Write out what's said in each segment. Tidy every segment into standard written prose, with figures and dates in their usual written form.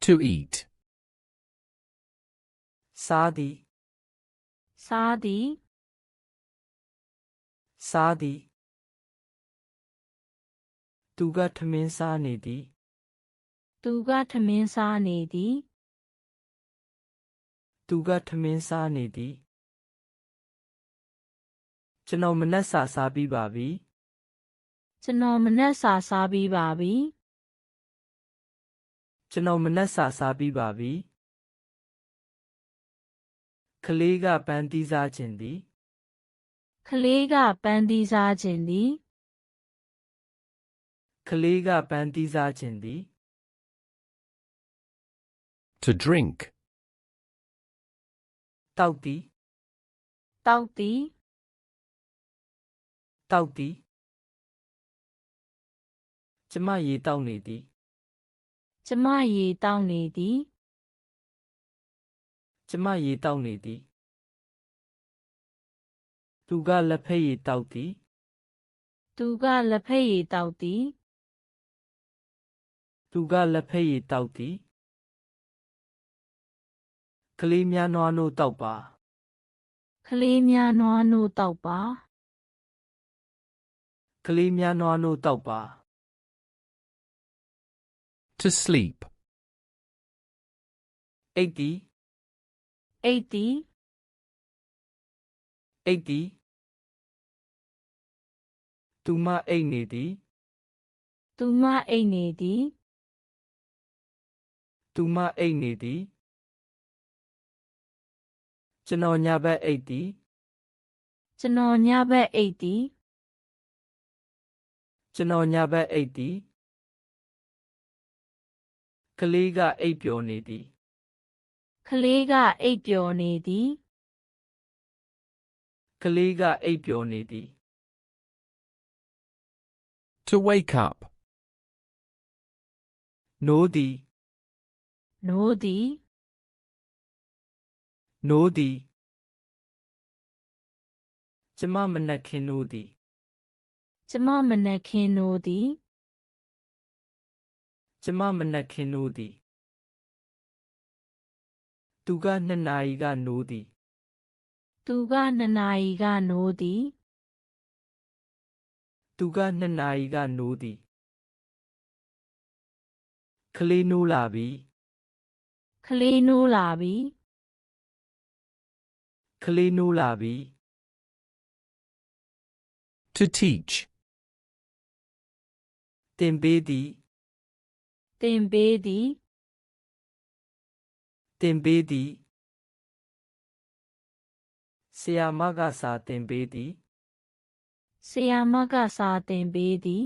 To eat. စားသည် စားသည် စားသည်သူကထမင်းစားနေသည် သူကထမင်းစားနေသည် သူကထမင်းစားနေသည်ကျွန်တော်မနက်စာစားပြီးပါပြီ ကျွန်တော်မနက်စာစားပြီးပါပြီ ကျွန်တော်မနက်စာစားပြီးပါပြီကလေးကပန်းသီးစားခြင်းသည် ကလေးကပန်းသီးစားခြင်းသည် ကလေးကပန်းသီးစားခြင်းသည် To drink. တောက်သည် တောက်သည် တောက်သည်ကျမရေတောက်နေသည် ကျမရေတောက်နေသည် ကျမရေတောက်နေသည်သူကလက်ဖက်ရည်တောက်သည် သူကလက်ဖက်ရည်တောက်သည် သူကလက်ဖက်ရည်တောက်သည်ကလေးများနွားနို့တောက်ပါ ကလေးများနွားနို့တောက်ပါ ကလေးများနွားနို့တောက်ပါ To sleep. အိတ်သည် အိတ်သည် အိတ်သည်သူမအိတ်နေသည် သူမအိတ်နေသည် သူမအိတ်နေသည်ကျွန်တော်ညဘက်အိတ်သည် ကျွန်တော်ညဘက်အိတ်သည် ကျွန်တော်ညဘက်အိတ်သည်ကလေးကအိတ်ပျော်နေသည် ကလေးကအိတ်ပျော်နေသည် ကလေးကအိတ်ပျော်နေသည် To wake up. နိုးသည် နိုးသည် နိုးသည်ကျမမနက်ခင်းနိုးသည် ကျမမနက်ခင်းနိုးသည် ကျမမနက်ခင်းနိုးသည်သူက2နာရီကနိုးသည် သူက2နာရီကနိုးသည် သူက2နာရီကနိုးသည်ကလေးနိုးလာပြီ ကလေးနိုးလာပြီ ကလေးနိုးလာပြီ To teach. သင်ပေးသည် သင်ပေးသည် သင်ပေးသည်ဆရာမကစာသင်ပေးသည် ဆရာမကစာသင်ပေးသည်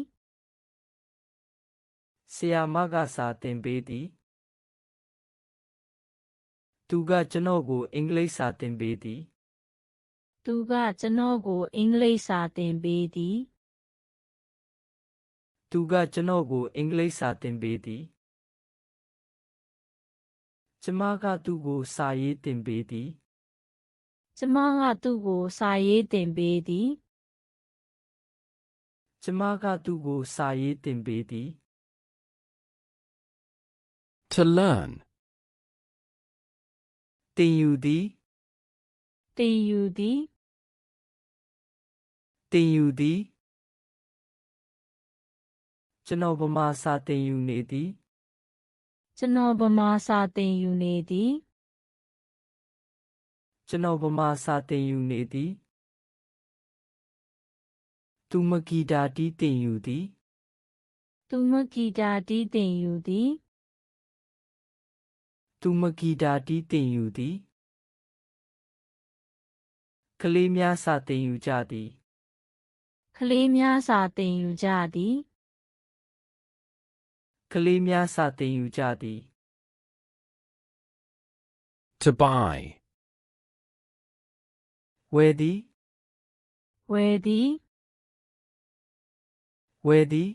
ဆရာမကစာသင်ပေးသည်သူကကျွန်တော်ကိုအင်္ဂလိပ်စာသင်ပေးသည် သူကကျွန်တော်ကိုအင်္ဂလိပ်စာသင်ပေးသည် သူကကျွန်တော်ကိုအင်္ဂလိပ်စာသင်ပေးသည်ကျမကသူ့ကိုစာရေးသင်ပေးသည် ကျမကသူ့ကိုစာရေးသင်ပေးသည် ကျမကသူ့ကိုစာရေးသင်ပေးသည် To learn. သင်ယူသည် သင်ယူသည် သင်ယူသည်ကျွန်တော်ဗမာစာသင်ယူနေသည် ကျွန်တော်ဗမာစာသင်ယူနေသည် ကျွန်တော်ဗမာစာသင်ယူနေသည်သူမဂီတာတီးသင်ယူသည် သူမဂီတာတီးသင်ယူသည် သူမဂီတာတီးသင်ယူသည်ကလေးများစာသင်ယူကြသည် ကလေးများစာသင်ယူကြသည် ကလေးများစာသင်ယူကြသည် To buy. ဝယ်သည် ဝယ်သည် ဝယ်သည်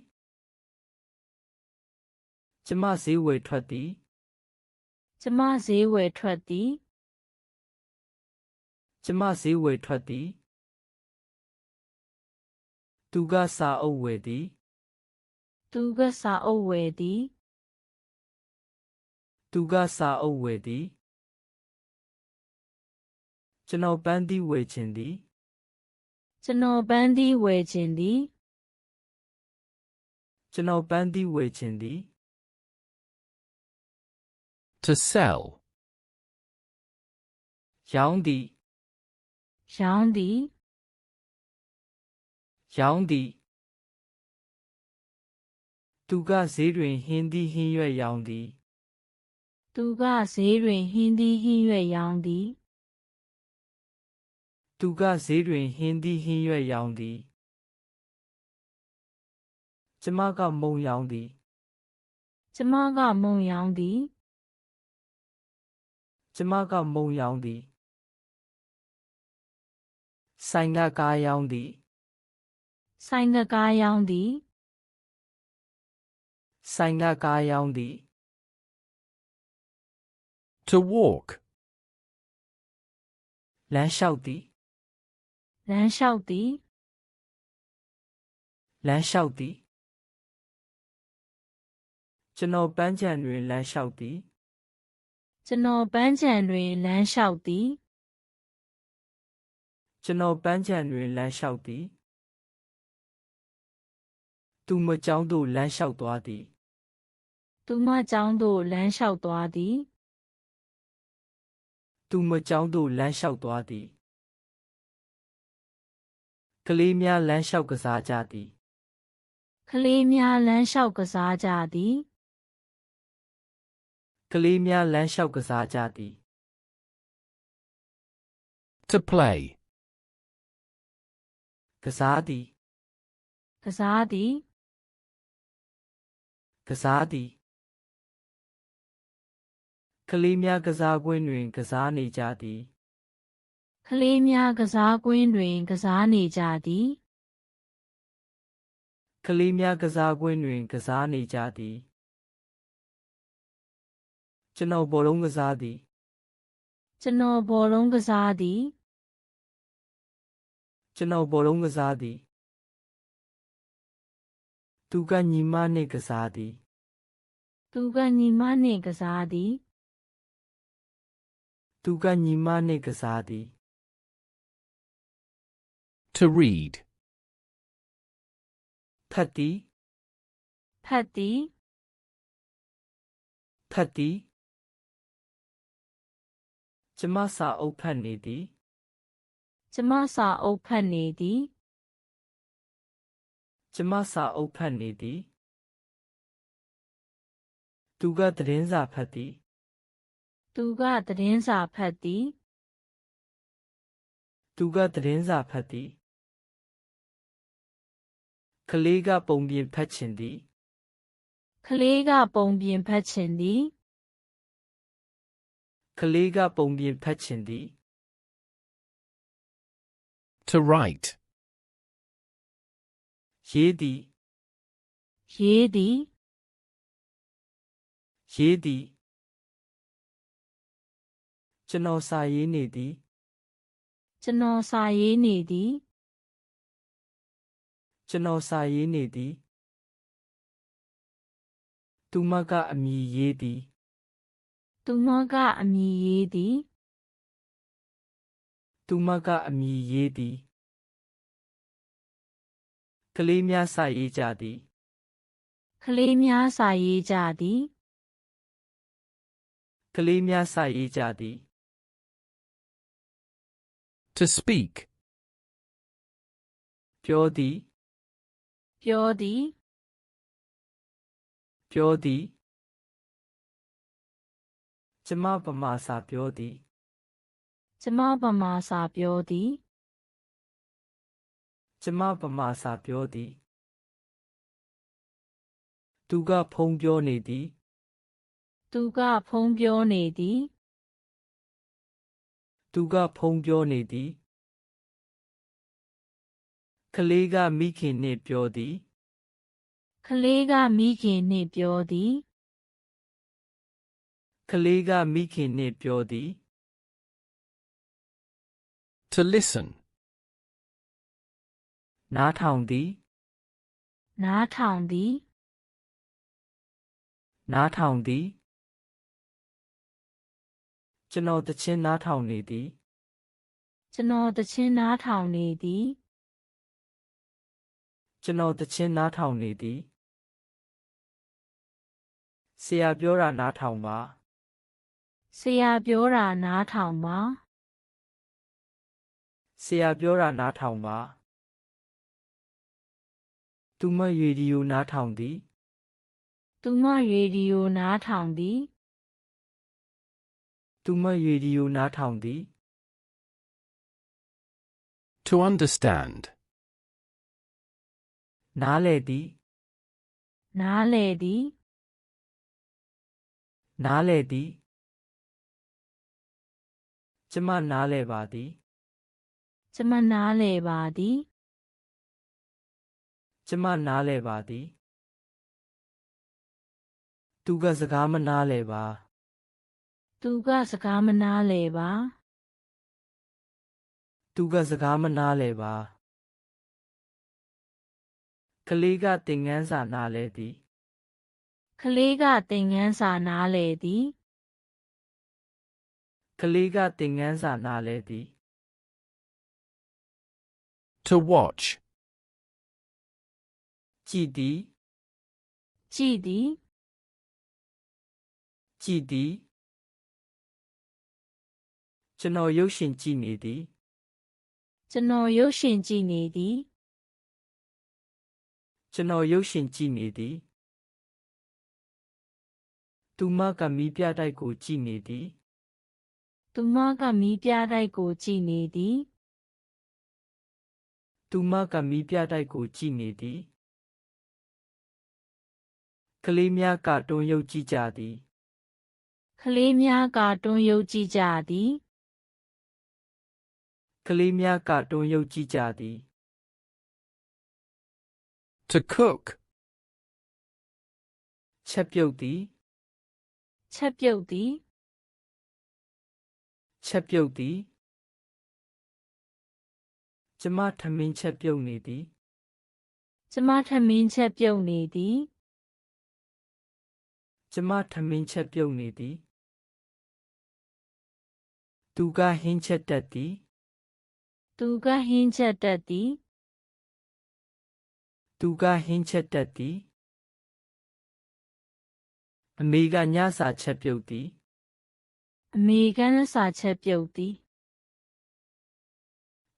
ကျမဈေးဝယ်ထွက်သည် ကျမဈေးဝယ်ထွက်သည် ကျမဈေးဝယ်ထွက်သည်သူကစာအုပ်ဝယ်သည် သူကစာအုပ်ဝယ်သည် တ သူကစာအုပ်ဝယ်သည်ကျွန်တော်ပန်းသီးဝယ်ခြင်းသည် ကျွန်တော်ပန်းသီးဝယ်ခြင်းသည် ကျွန်တော်ပန်းသီးဝယ်ခြင်းသည် To sell. ရောင်းသည် ရောင်းသည် ရောင်းသည်သူကဈေးတွင်ဟင်းသီးဟင်းရွက်ရောင်းသည် သူကဈေးတွင်ဟင်းသီးဟင်းရွက်ရောင်းသည် သူကဈေးတွင်ဟင်းသီးဟင်းရွက်ရောင်းသည်ကျမကမုံရောင်းသည် ကျမကမုံရောင်းသည် ကျမကမုံရောင်းသည်ဆိုင်ကကားရောင်းသည် ဆိုင်ကကားရောင်းသည် ဆိုင်ကကားရောင်းသည် To walk. လမ်းလျှောက်သည် လမ်းလျှောက်သည် လမ်းလျှောက်သည်ကျွန်တော်ပန်းခြံတွင်လမ်းလျှောက်သည် ကျွန်တော်ပန်းခြံတွင်လမ်းလျှောက်သည် ကျွန်တော်ပန်းခြံတွင်လမ်းလျှောက်သည်သူမကျောင်းသို့လမ်းလျှောက်သွားသည် သူမကျောင်းသို့လမ်းလျှောက်သွားသည် သူမကျောင်းသို့လမ်းလျှောက်သွားသည်ကလေးများလမ်းလျှောက်ကစားကြသည် ကလေးများလမ်းလျှောက်ကစားကြသည် ကလေးများလမ်းလျှောက်ကစားကြသည် To play. ကစားသည် ကစားသည် ကစားသည်ကလေးများကစားကွင်းတွင်ကစားနေကြသည် ကလေးများကစားကွင်းတွင်ကစားနေကြသည် ကလေးများကစားကွင်းတွင်ကစားနေကြသည်ကျွန်တော်ဘောလုံးကစားသည် ကျွန်တော်ဘောလုံးကစားသည် ကျွန်တော်ဘောလုံးကစားသည်သူကညီမနှင့်ကစားသည် သူကညီမနှင့်ကစားသည် သူကညီမနှင့်ကစားသည် To read. ဖတ်သည် ဖတ်သည် ဖတ်သည်ကျမစာအုပ်ဖတ်နေသည် ကျမစာအုပ်ဖတ်နေသည် ကျမစာအုပ်ဖတ်နေသည်သူကသတင်းစာဖတ်သည် သူကသတင်းစာဖတ်သည် သူကသတင်းစာဖတ်သည်ကလေးကပုံပြင်ဖတ်ချင်သည် ကလေးကပုံပြင်ဖတ်ချင်သည် ကလေးကပုံပြင်ဖတ်ချင်သည် To write. ရေးသည် ရေးသည် ရေးသည်ကျွန်တော်စာရေးနေသည် ကျွန်တော်စာရေးနေသည် ကျွန်တော်စာရေးနေသည်သူမကအမည်ရေးသည် သူမကအမည်ရေးသည် သူမကအမည်ရေးသည်ကလေးများစာရေးကြသည် ကလေးများစာရေးကြသည် ကလေးများစာရေးကြသည် To speak. ပြောသည် ပြောသည် ပြောသည်ကျမဗမာစာပြောသည် ကျမဗမာစာပြောသည် ကျမဗမာစာပြောသည်သူကဖုန်းပြောနေသည် သူကဖုန်းပြောနေသည် သူကဖုန်းပြောနေသည်ကလေးကမိခင်နှင့်ပြောသည် ကလေးကမိခင်နှင့်ပြောသည် ကလေးကမိခင်နှင့်ပြောသည် To listen. နားထောင်သည် နားထောင်သည် နားထောင်သည် ကျွန်တော်သချင်းနားထောင်နေသည် ကျွန်တော်သချင်းနားထောင်နေသည် ကျွန်တော်သချင်းနားထောင်နေသည်ဆရာပြောတာနားထောင်ပါ ဆရာပြောတာနားထောင်ပါ ဆရာပြောတာနားထောင်ပါသူမရေဒီယိုနားထောင်သည် သူမရေဒီယိုနားထောင်သည် သူမရေဒီယိုနားထောင်သည် To understand. နားလည်သည် နားလည်သည် နားလည်သည်ကျမနားလည်ပါသည် ကျမနားလည်ပါသည် ကျမနားလည်ပါသည်သူကစကားမနားလည်ပါ သူကစကားမနားလည်ပါ သူကစကားမနားလည်ပါကလေးကသင်ခန်းစာနားလည်သည် ကလေးကသင်ခန်းစာနားလည်သည် ကလေးကသင်ခန်းစာနားလည်သည် To watch. ကြည်သည် ကြည်သည် ကြည်သည်ကျွန်တော်ရုပ်ရှင်ကြည့်နေသည် ကျွန်တော်ရုပ်ရှင်ကြည့်နေသည် ကျွန်တော်ရုပ်ရှင်ကြည့်နေသည်သူမကမီးပြတိုက်ကိုကြည့်နေသည် သူမကမီးပြတိုက်ကိုကြည့်နေသည် သူမကမီးပြတိုက်ကိုကြည့်နေသည်ကလေးများကတွန်းရုပ်ကြည့်ကြသည် ကလေးများကတွန်းရုပ်ကြည့်ကြသည် ကလေးများကတွန်းရုပ်ကြည့်ကြသည် To cook. ချက်ပြုတ်သည် ချက်ပြုတ်သည် ချက်ပြုတ်သည်ကျမထမင်းချက်ပြုတ်နေသည် ကျမထမင်းချက်ပြုတ်နေသည် ကျမထမင်းချက်ပြုတ်နေသည်သူကဟင်းချက်တတ်သည် သူကဟင်းချက်တတ်သည် သူကဟင်းချက်တတ်သည်အမေကညစာချက်ပြုတ်သည် အမေကစာချက်ပြုတ်သည်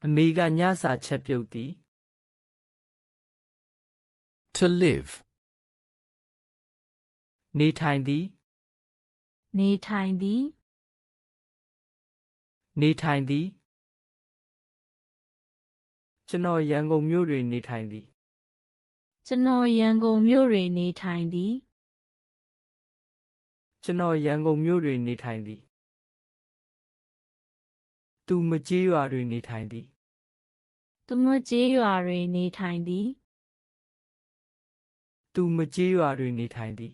အမေကညစာချက်ပြုတ်သည် To live. နေထိုင်သည် နေထိုင်သည် နေထိုင်သည်ကျွန်တော်ရန်ကုန်မြို့တွင်နေထိုင်သည် ကျွန်တော်ရန်ကုန်မြို့တွင်နေထိုင်သည် ကျွန်တော်ရန်ကုန်မြို့တွင်နေထိုင်သည်သူမကြေးရွာတွင်နေထိုင်သည် သူမကျေးရွာတွင်နေထိုင်သည် သူမကြေးရွာတွင်နေထိုင်သည်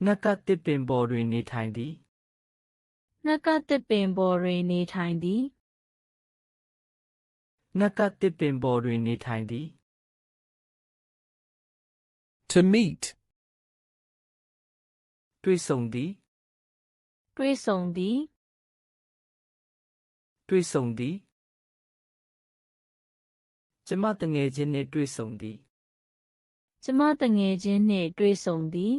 နက်ကတစ်ပင်ပေါ်တွင်နေထိုင်သည် နှက်ကတစ်ပင်ပေါ်တွင်နေထိုင်သည် နက်ကတစ်ပင်ပေါ်တွင်နေထိုင်သည် To meet. တွေ့ဆုံသည် တွေ့ဆုံသည် တွေ့ဆုံသည်ကျမတငယ်ချင်းနှင့်တွေ့ဆုံသည် ကျမတငယ်ချင်းနှင့်တွေ့ဆုံသည်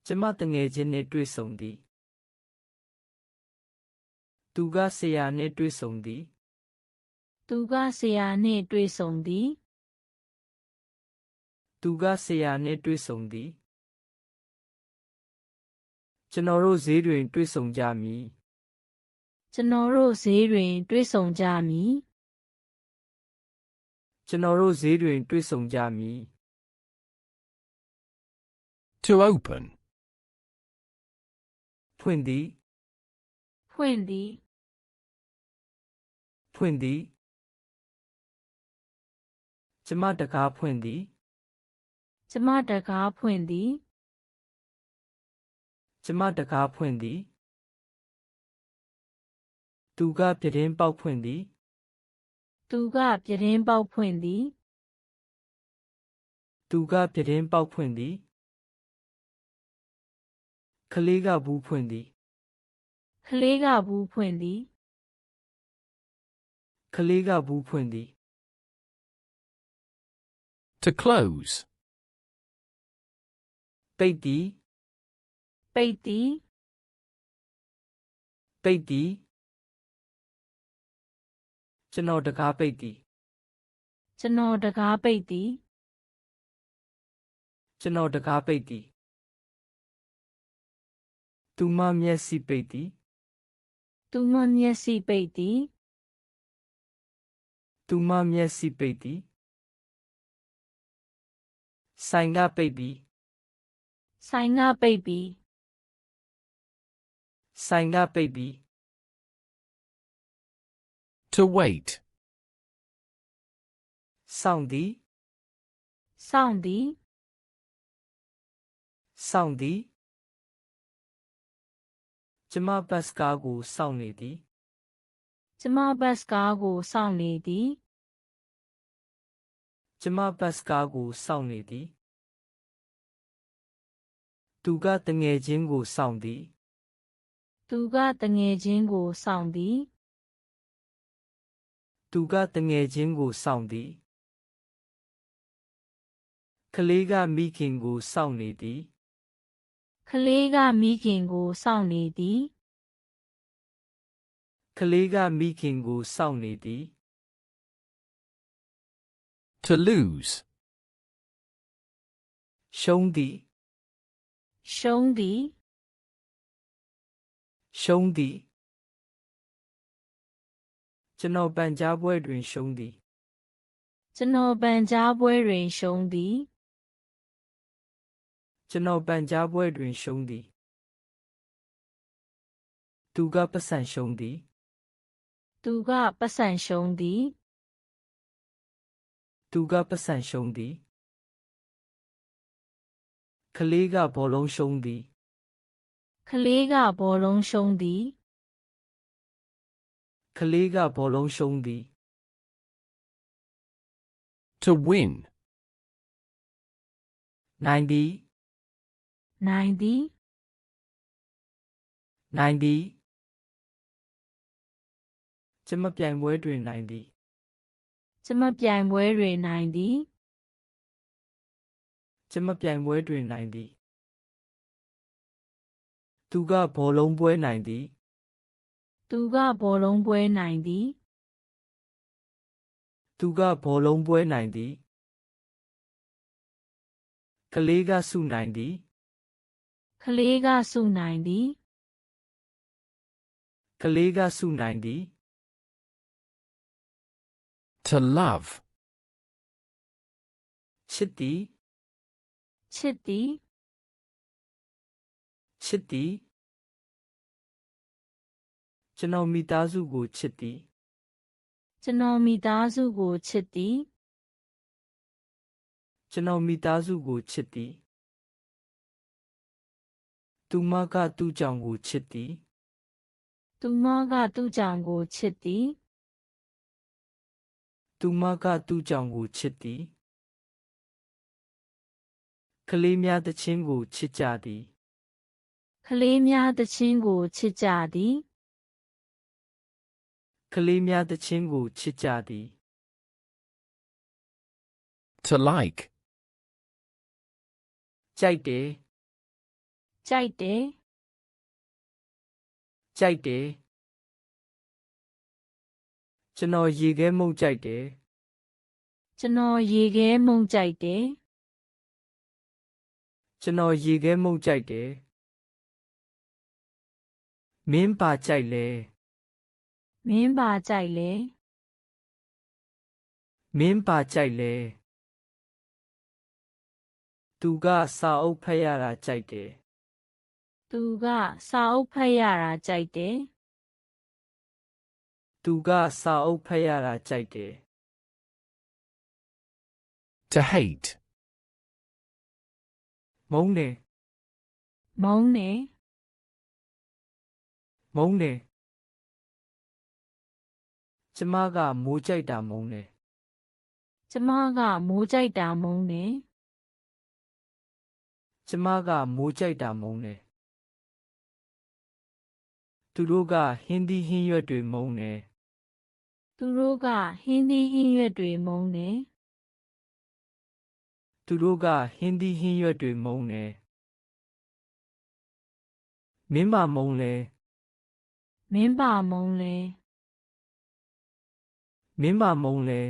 ကျမတငယ်ချင်းနှင့်တွေ့ဆုံသည်သူကဆရာနှင့်တွေ့ဆုံသည် သူကဆရာနှင့်တွေ့ဆုံသည် သူကဆရာနှင့်တွေ့ဆုံသည်ကျွန်တော်တို့ဈေးတွင်တွေ့ဆုံကြမည် ကျွန်တော်တို့ဈေးတွင်တွေ့ဆုံကြမည် ကျွန်တော်တို့ဈေးတွင်တွေ့ဆုံကြမည် To open. ဖွင့်သည် ဖွင့်သည် ဖွင့်သည်ကျမတကားဖွင့်သည် ကျမတကားဖွင့်သည် ကျမတကားဖွင့်သည်သူကပြတင်းပေါက်ဖွင့်သည် သူကပြတင်းပေါက်ဖွင့်သည် သူကပြတင်းပေါက်ဖွင့်သည် ကလေးကဘူးဖွင့်သည် ကလေးကဘူးဖွင့်သည် ကလေးကဘူးဖွင့်သည် To close. ပိတ်သည် ပိတ်သည် ပိတ်သည်ကျွန်တော်တကားပိတ်သည် ကျွန်တော်တကားပိတ်သည် ကျွန်တော်တကားပိတ်သည်သူမမျက်စိပိတ်သည် သူမမျက်စိပိတ်သည် သူမမျက်စိပိတ်သည်ဆိုင်ကပိတ်သည် ဆိုင်ကပိတ်ပြီ ဆိုင်ကပိတ်သည် To wait. စောင့်သည် စောင့်သည် စောင့်သည်ကျမဘတ်စကားကိုစောင့်နေသည် ကျမဘတ်စကားကိုစောင့်နေသည် ကျမဘတ်စကားကိုစောင့်နေသည်သူကတငယ်ချင်းကိုစောင့်သည် သူကတငယ်ချင်းကိုစောင့်သည် သူကတငယ်ချင်းကိုစောင့်သည်ကလေးကမိခင်ကိုစောင့်နေသည် ကလေးကမိခင်ကိုစောင့်နေသည် ကလေးကမိခင်ကိုစောင့်နေသည် To lose. ရှုံးသည် ရှုံးသည် ရှုံးသည်ကျွန်တော်ပန်ကြားပွဲတွင်ရှုံးသည် ကျွန်တော်ပန်ကြားပွဲတွင်ရှုံးသည် ကျွန်တော်ပန်ကြားပွဲတွင်ရှုံးသည်သူကပတ်စံရှုံးသည် သူကပတ်စံရှုံးသည် သူကပတ်စံရှုံးသည်ကလေးကဘောလုံးရှုံးသည် ကလေးကဘောလုံးရှုံးသည် ကလေးကဘောလုံးရှုံးသည် To win. နိုင်သည် နိုင်သည် နိုင်သည်ကျမပြိုင်ပွဲတွင်နိုင်သည် ကျမပြိုင်ပွဲတွင်နိုင်သည် ကျမပြိုင်ပွဲတွင်နိုင်သည်သူကဘောလုံးပွဲနိုင်သည် သူကဘောလုံးပွဲနိုင်သည် သူကဘောလုံးပွဲနိုင်သည်ကလေးကစုနိုင်သည် ကလေးကစုနိုင်သည် ကလေးကစုနိုင်သည် To love. ချစ်သည် ချစ်သည် ချစ်သည်ကျွန်တော်မိသားစုကိုချစ်သည် ကျွန်တော်မိသားစုကိုချစ်သည် ကျွန်တော်မိသားစုကိုချစ်သည်သူမကသူ့ကြောင့်ကိုချစ်သည် သူမကသူ့ကြောင့်ကိုချစ်သည် သူမကသူ့ကြောင့်ကိုချစ်သည်ကလေးများတခြင်းကိုချစ်ကြသည် ကလေးများသချင်းကိုချစ်ကြသည် ကလေးများတခြင်းကိုချစ်ကြသည် To like. ကြိုက်တယ် ကြိုက်တယ် ကြိုက်တယ်ကျွန်တော်ရေခဲမုန့်ကြိုက်တယ် ကျွန်တော်ရေခဲမုန့်ကြိုက်တယ် ကျွန်တော်ရေခဲမုန့်ကြိုက်တယ်မင်းပါကြိုက်လဲ မင်းပါကြိုက်လဲ မင်းပါကြိုက်လဲသူကစာအုပ်ဖတ်ရတာကြိုက်တယ် သူကစာအုပ်ဖတ်ရတာကြိုက်တယ် သူကစာအုပ်ဖတ်ရတာကြိုက်တယ် To hate. မုန်းတယ် မုန်းတယ် မုန်းတယ်ကျမကမိုးကြိုက်တာမုန်းတယ် ကျမကမိုးကြိုက်တာမုန်းတယ် ကျမကမိုးကြိုက်တာမုန်းတယ် သူတို့ကဟင်းသီးဟင်းရွက်တွေမုန်းတယ် သူတို့ကဟင်းသီးဟင်းရွက်တွေမုန်းတယ် သူတို့ကဟင်းသီးဟင်းရွက်တွေမုန်းတယ်မင်းမမုန်းလဲ မင်းပါမုန်းလဲ မင်းမမုန်းလဲ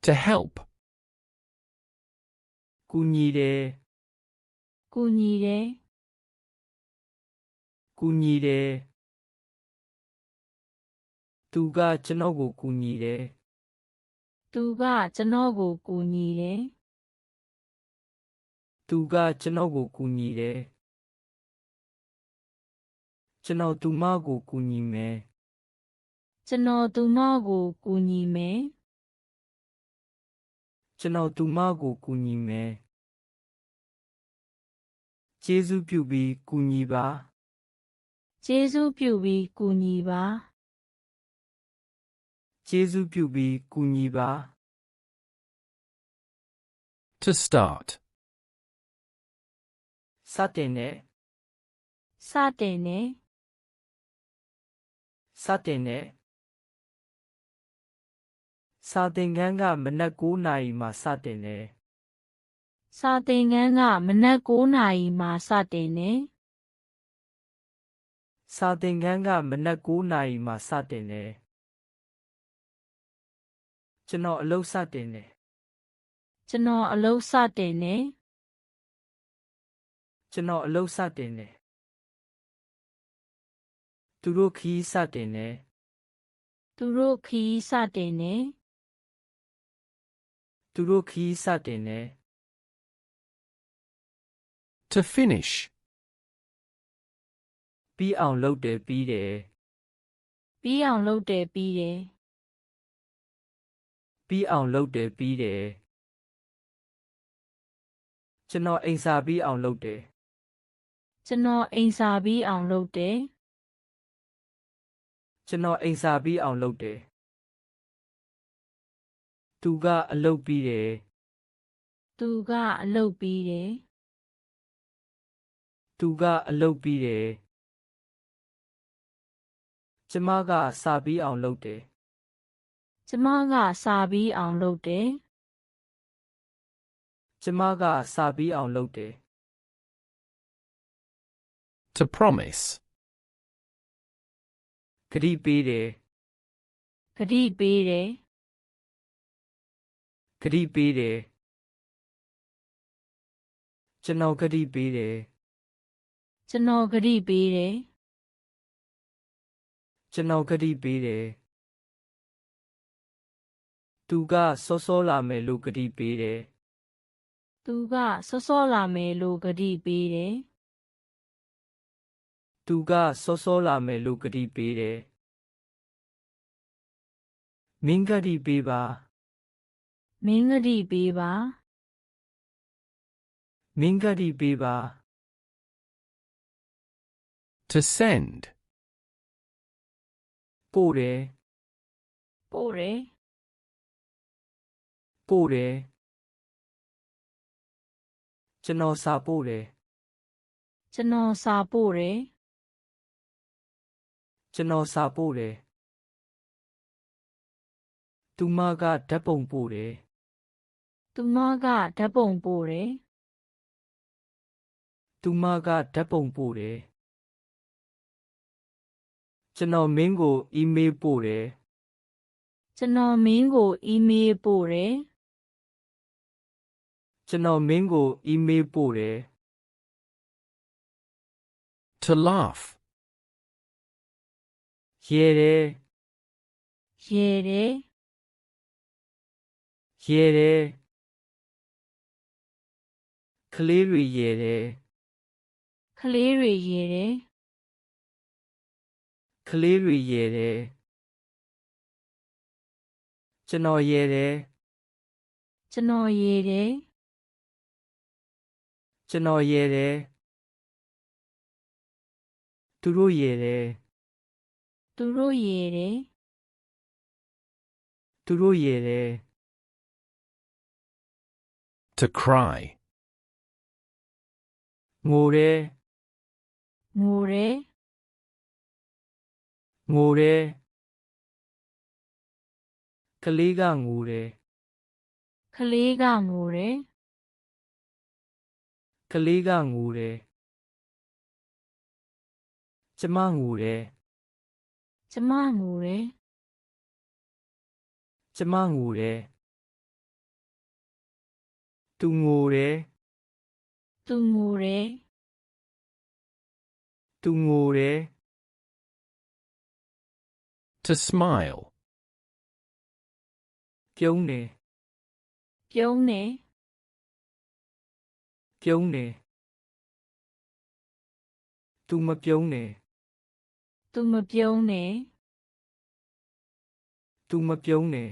To help. ကူညီတယ် ကူညီတယ် ကူညီတယ်သူကကျွန်တော်ကိုကူညီတယ် သူကကျွန်တော်ကိုကူညီတယ် သူကကျွန်တော်ကိုကူညီတယ်ကျွန်တော်သူမကိုကူညီမယ် ကျွန်တော်သူမကိုကူညီမယ် ကျွန်တော်သူမကိုကူညီမယ်ကျေးဇူးပြုပြီးကူညီပါ ကျေးဇူးပြုပြီးကူညီပါ ကျေးဇူးပြုပြီးကူညီပါ To start. စတင်တဲ့ စတင်နဲ့ စတင်တဲ့စာသင်ခန်းကမနက်9နာရီမှစတင်တယ် စာသင်ခန်းကမနက်9နာရီမှစတင်တယ် စာသင်ခန်းကမနက်9နာရီမှစတင်တယ်ကျွန်တော်အလုပ်စတင်တယ် ကျွန်တော်အလုပ်စတင်တယ် ကျွန်တော်အလုပ်စတင်တယ်သူတို့ခီးစတင်တယ် သူတို့ခီးစတင်တယ် သူတို့ခီးစတင်တယ် To finish. ပြီးအောင်လုပ်တယ်ပြီးတယ် ပြီးအောင်လုပ်တယ်ပြီးတယ် ပြီးအောင်လုပ်တယ်ပြီးတယ်ကျွန်တော်အိမ်စာပြီးအောင်လုပ်တယ် ကျွန်တော်အိမ်စာပြီးအောင်လုပ်တယ် ကျွန်တော်အိမ်စာပြီးအောင်လုပ်တယ်သူကအလုပ်ပြီးတယ် သူကအလုပ်ပြီးတယ် သူကအလုပ်ပြီးတယ်ကျမကစာပြီးအောင်လုပ်တယ် ကျမကစာပြီးအောင်လုပ်တယ် ကျမကစာပြီးအောင်လုပ်တယ် To promise. ဂတိပေးတယ် ဂတိပေးတယ် ဂတိပေးတယ်ကျွန်တော်ဂတိပေးတယ် ကျွန်တော်ဂတိပေးတယ် ကျွန်တော်ဂတိပေးတယ်သူကစောစောလာမယ်လို့ဂတိပေးတယ် သူကစောစောလာမယ်လို့ဂတိပေးတယ် သူကစောစောလာမယ်လို့ဂတိပေးတယ်မင်းဂတိပေးပါ မင်းဂတိပေးပါ မင်းဂတိပေးပါ To send. ပို့တယ် ပို့တယ် ပို့တယ်ကျွန်တော်စာပို့တယ် ကျွန်တော်စာပို့တယ် ကျွန်တော်စာပို့တယ်သူမကဓာတ်ပုံပို့တယ် သူမကဓာတ်ပုံပို့တယ် သူမကဓာတ်ပုံပို့တယ်ကျွန်တော်မင်းကိုအီးမေးလ်ပို့တယ် ကျွန်တော်မင်းကိုအီးမေးလ်ပို့တယ် ကျွန်တော်မင်းကိုအီးမေးလ်ပို့တယ် To laugh. ရဲတယ် ရေတယ် ရဲတယ်ကလေးတွေရဲတယ် ကလေးတွေရေတယ် ကလေးတွေရဲတယ်ကျွန်တော်ရဲတယ် ကျွန်တော်ရေတယ် ကျွန်တော်ရဲတယ်သူတို့ရဲတယ် သူတို့ရေတယ် သူတို့ရဲတယ် To cry. ငိုတယ် ငိုတယ် ငိုတယ်ကလေးကငိုတယ် ကလေးကငိုတယ် ကလေးကငိုတယ်ကျမငိုတယ် ကျမငိုတယ် ကျမငိုတယ်သူငိုတယ် သူငိုတယ် သူငိုတယ် To smile. ပြုံးတယ် ပြုံးတယ် ပြုံးတယ်သူမပြုံးတယ် သူမပြုံးနဲ့ သူမပြုံးတယ်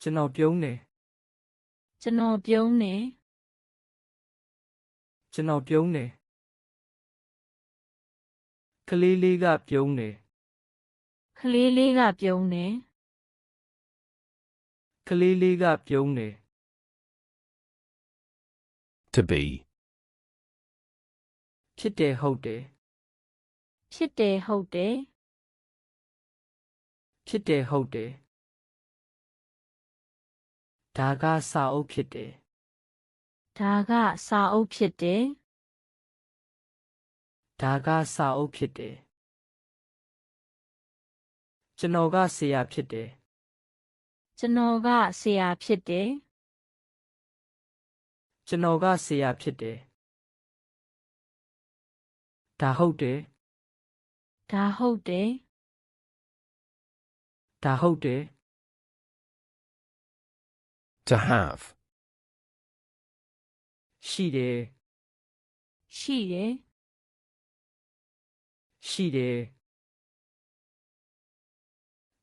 ကျွန်တော်ပြုံးတယ် ကျွန်တော်ပြုံးနဲ့ ကျွန်တော်ပြုံးတယ်ကလေးလေးကပြုံးတယ် ကလေးလေးကပြုံးတယ် ကလေးလေးကပြုံးတယ် To be. ဖြစ်တယ်ဟုတ်တယ် ဖြစ်တယ်ဟုတ်တယ် ဖြစ်တယ်ဟုတ်တယ်ဒါကစာအုပ်ဖြစ်တယ် ဒါကစာအုပ်ဖြစ်တယ် ဒါကစာအုပ်ဖြစ်တယ်ကျွန်တော်ကဆရာဖြစ်တယ် ကျွန်တော်ကဆရာဖြစ်တယ် ကျွန်တော်ကဆရာဖြစ်တယ်ဒါဟုတ်တယ် ဒါဟုတ်တယ် ဒါဟုတ်တယ် To have. ရှိတယ် ရှိတယ် ရှိတယ်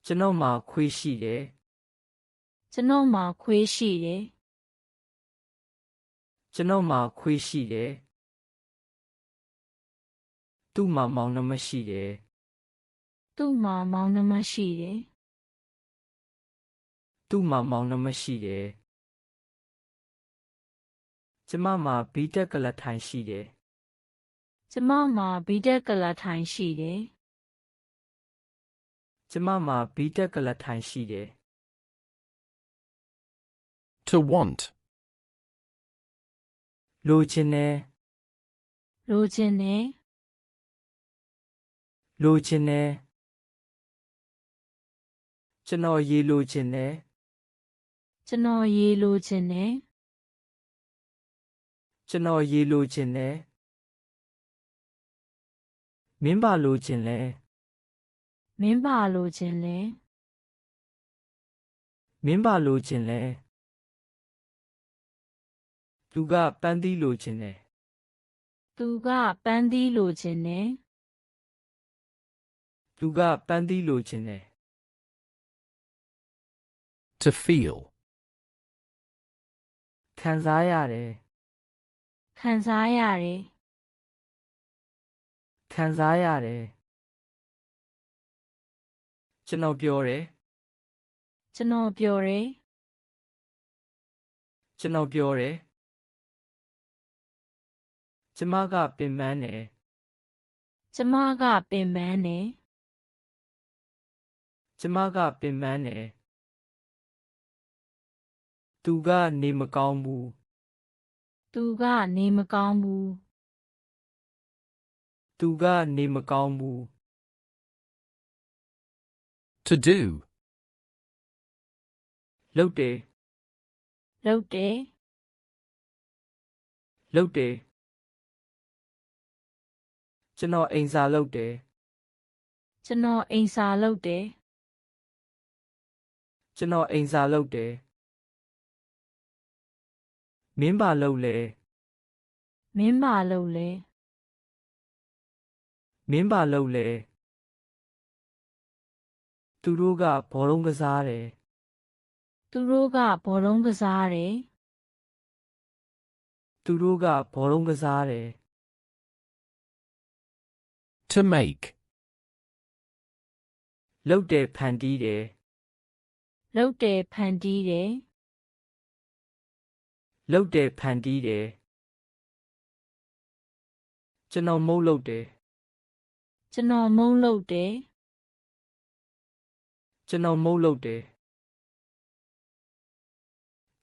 ကျွန်တော်မှာခွေးရှိတယ် ကျွန်တော်မှာခွေးရှိတယ် ကျွန်တော်မှာခွေးရှိတယ်သူ့မှာမောင်နှမရှိတယ် သူ့မှာမောင်နှမရှိတယ် သူ့မှာမောင်နှမရှိတယ်ကျမမှာဘီတက်ကလထိုင်ရှိတယ် ကျမမှာဘီတက်ကလထိုင်ရှိတယ် ကျမမှာဘီတက်ကလထိုင်ရှိတယ် To want. လိုချင်တယ် လိုချင်တယ် လိုချင်တယ်ကျွန်တော်ရေလိုချင်တယ် ကျွန်တော်ရေလိုချင်တယ် ကျွန်တော်ရေလိုချင်တယ်မင်းပါလိုချင်လဲ မင်းပါလိုချင်လဲ မင်းပါလိုချင်လဲသူကပန်းသီးလိုချင်တယ် သူကပန်းသီးလိုချင်တယ် သူကပန်းသီးလိုချင်တယ် To feel. ခံစားရတယ် ခံစားရတယ် ခံစားရတယ်ကျွန်တော်ပြောတယ် ကျွန်တော်ပြောတယ် ကျွန်တော်ပြောတယ်ကျမကပင်ပန်းတယ် ကျမကပင်ပန်းတယ် ကျမကပင်ပန်းတယ်သူကနေမကောင်းဘူး သူကနေမကောင်းဘူး သူကနေမကောင်းဘူး To do. လှုပ်တယ် လုပ်တယ် လှုပ်တယ်ကျွန်တော်အိမ်စာလုပ်တယ် ကျွန်တော်အိမ်စာလုပ်တယ် ကျွန်တော်အိမ်စာလုပ်တယ်မင်းပါလုပ်လဲ မင်းပါလုပ်လဲ မင်းပါလုပ်လဲသူတို့ကဘောလုံးကစားတယ် သူတို့ကဘောလုံးကစားတယ် သူတို့ကဘောလုံးကစားတယ် To make. လှုပ်တယ်ဖန်တီးတယ် လုပ်တယ်ဖန်တီးတယ် လှုပ်တယ်ဖန်တီးတယ် ကျွန်တော်မုန်းလို့တယ် ကျွန်တော်မုန်းလို့တယ် ကျွန်တော်မုန်းလို့တယ်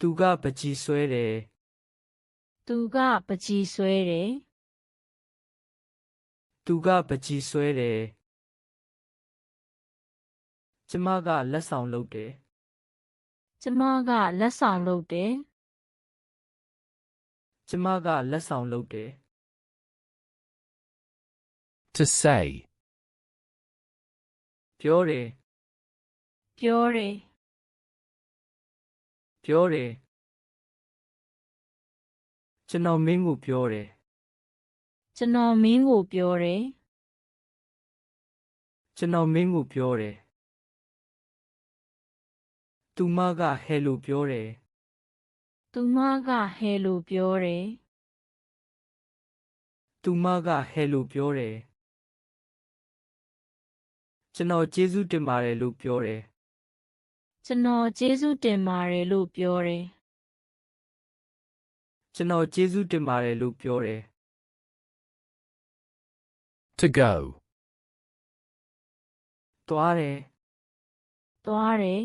သူကပကြီးဆွဲတယ် သူကပကြီးဆွဲတယ် သူကပကြီးဆွဲတယ်ကျမကလက်ဆောင်လုပ်တယ် ကျမကလက်ဆောင်လုပ်တယ် ကျမကလက်ဆောင်လုပ်တယ် To say. ပြောတယ် ပြောတယ် ပြောတယ်ကျွန်တော်မင်းကိုပြောတယ် ကျွန်တော်မင်းကိုပြောတယ် ကျွန်တော်မင်းကိုပြောတယ်သူမကဟဲလိုပြောတယ် သူမကဟဲလို့ပြောတယ် သူမကဟဲလိုပြောတယ်ကျွန်တော်ကျေးဇူးတင်ပါတယ်လို့ပြောတယ် ကျွန်တော်ကျေးဇူးတင်ပါတယ်လို့ပြောတယ် ကျွန်တော်ကျေးဇူးတင်ပါတယ်လို့ပြောတယ် To go. သွားတယ် သွားတယ်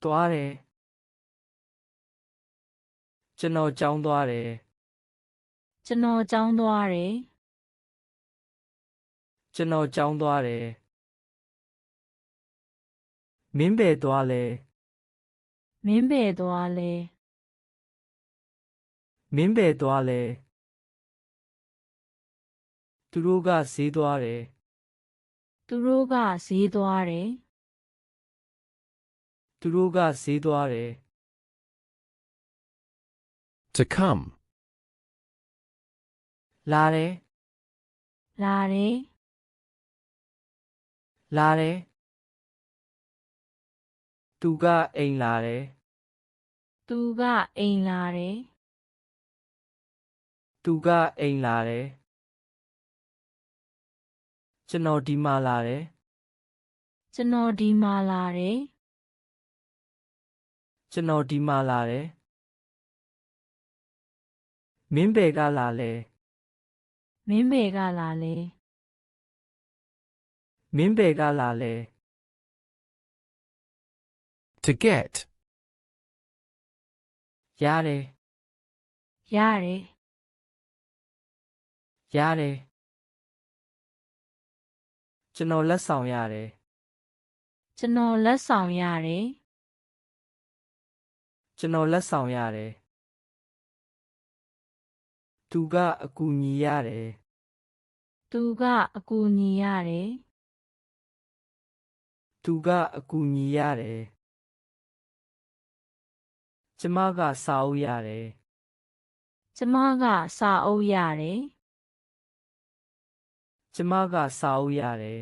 သွားတယ်ကျွန်တော်ကြောင်းသွားတယ် ကျွန်တော်ကြောင်းသွားတယ် ကျွန်တော်ကြောင်းသွားတယ်မင်းပဲသွားလဲ မင်းပဲသွားလဲ မင်းပဲသွားလဲသူတို့ကဈေးသွားတယ် သူတို့ကဈေးသွားတယ် သူတို့ကဈေးသွားတယ် To come. လာတယ် လာတယ် လာတယ်သူကအိမ်လာတယ် သူကအိမ်လာတယ် သူကအိမ်လာတယ်ကျွန်တော်ဒီမှာလာတယ် ကျွန်တော်ဒီမှာလာတယ် ကျွန်တော်ဒီမှာလာတယ်မင်းပဲကလာလဲ မင်းပဲကလာလဲ မင်းပဲကလာလဲ To get. ရတယ် ရတယ် ရတယ်ကျွန်တော်လက်ဆောင်ရတယ် ကျွန်တော်လက်ဆောင်ရတယ် ကျွန်တော်လက်ဆောင်ရတယ်သူကအကူအညီရတယ် သူကအကူအညီရတယ် သူကအကူအညီရတယ်ကျမကစာအုပ်ရတယ် ကျမကစာအုပ်ရတယ် ကျမကစာအုပ်ရတယ်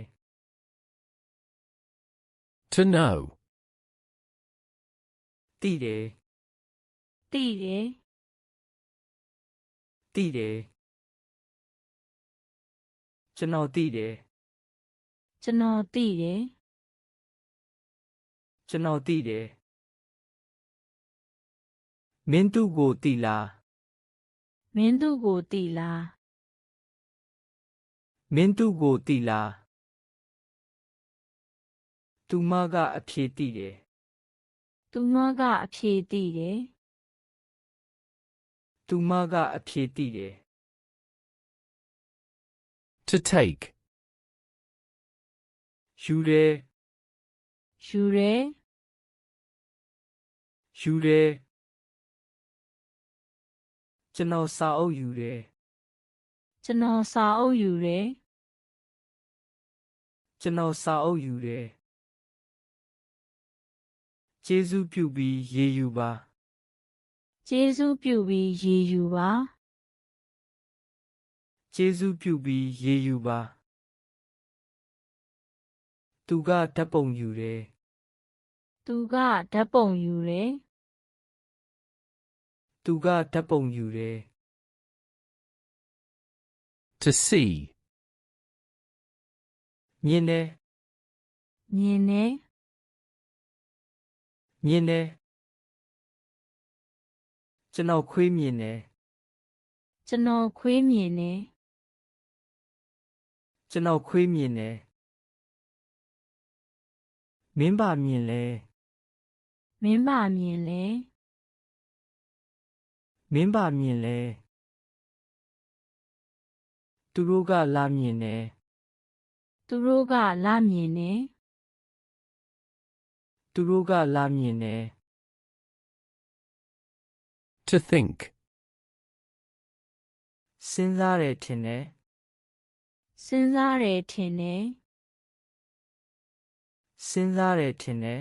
To know. သိတယ် သိတယ် သိတယ်ကျွန်တော်သိတယ် ကျွန်တော်သိတယ် ကျွန်တော်သိတယ်မင်းသူ့ကိုသိလား မင်းသူကိုသိလား မင်းသူ့ကိုသိလားသူမကအဖြေသိတယ် သူမကအဖြေသိတယ် သူမကအဖြေသိတယ် To take. ယူတယ် ယူတယ် ယူတယ်ကျွန်တော်စာအုပ်ယူတယ် ကျွန်တော်စာအုပ်ယူတယ် ကျွန်တော်စာအုပ်ယူတယ်ကျေးဇူးပြုပြီးရေယူပါ ကျေးဇူးပြုပြီးရေယူပါ ကျေးဇူးပြုပြီးရေယူပါသူကဓာတ်ပုံယူတယ် သူကဓာတ်ပုံယူတယ် သူကဓာတ်ပုံယူတယ် To see. မြင်တယ် မြင်တယ် မြင်တယ်ကျွန်တော်ခွေးမြင်တယ် ကျွန်တော်ခွေးမြင်တယ် ကျွန်တော်ခွေးမြင်တယ်မင်းပါမြင်လဲ မင်းပါမြင်လဲ မင်းပါမြင်လဲသူတို့ကလာမြင်တယ် သူတို့ကလာမြင်တယ် သူတို့ကလာမြင်တယ် To think. စဉ်းစားတယ်ထင်တယ် စဉ်းစားတယ်ထင်တယ် စဉ်းစားတယ်ထင်တယ်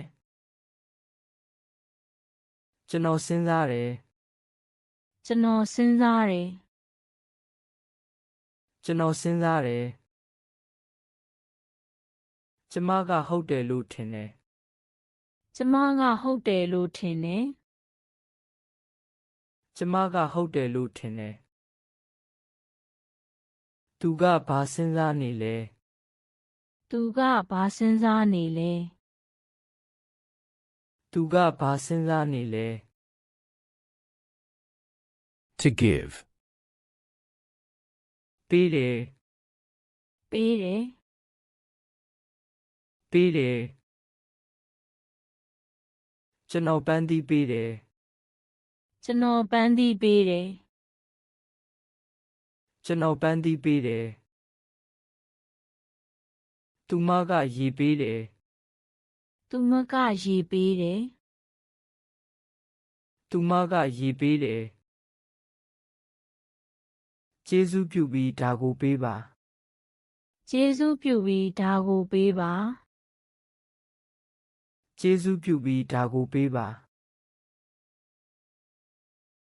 ကျွန်တော်စဉ်းစားတယ် ကျွန်တော်စဉ်းစားတယ် ကျွန်တော်စဉ်းစားတယ်ကျမကဟုတ်တယ်လို့ထင်တယ် ကျမကဟုတ်တယ်လို့ထင်တယ် ကျမကဟုတ်တယ်လို့ထင်တယ်သူကဘာစဉ်းစားနေလဲ သူကဘာစဉ်းစားနေလဲ သူကဘာစဉ်းစားနေလဲ To give. ပေးတယ် ပေးတယ် ပေးတယ်ကျွန်တော်ပန်းသီးပေးတယ် ကျွန်တော်ပန်းသီးပေးတယ် ကျွန်တော်ပန်းသီးပေးတယ်သူမကရေပေးတယ် သူမကရေပေးတယ် သူမကရေပေးတယ်ကျေးဇူးပြုပြီးဒါကိုပေးပါ ကျေးဇူးပြုပြီးဒါကိုပေးပါ ကျေးဇူးပြုပြီးဒါကိုပေးပါ